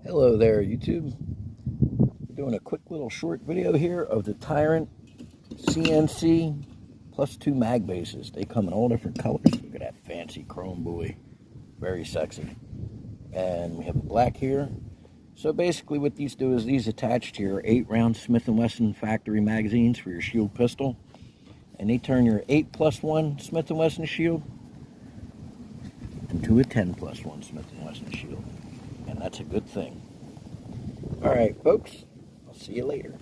Hello there, YouTube. Doing a quick little short video here of the Tyrant CNC +2 mag bases. They come in all different colors. Look at that fancy chrome buoy. Very sexy. And we have a black here. So basically what these do is these attached to your 8-round Smith & Wesson factory magazines for your Shield pistol. And they turn your 8+1 Smith & Wesson Shield into a 10+1 Smith & Wesson Shield. And that's a good thing. Alright, folks, I'll see you later.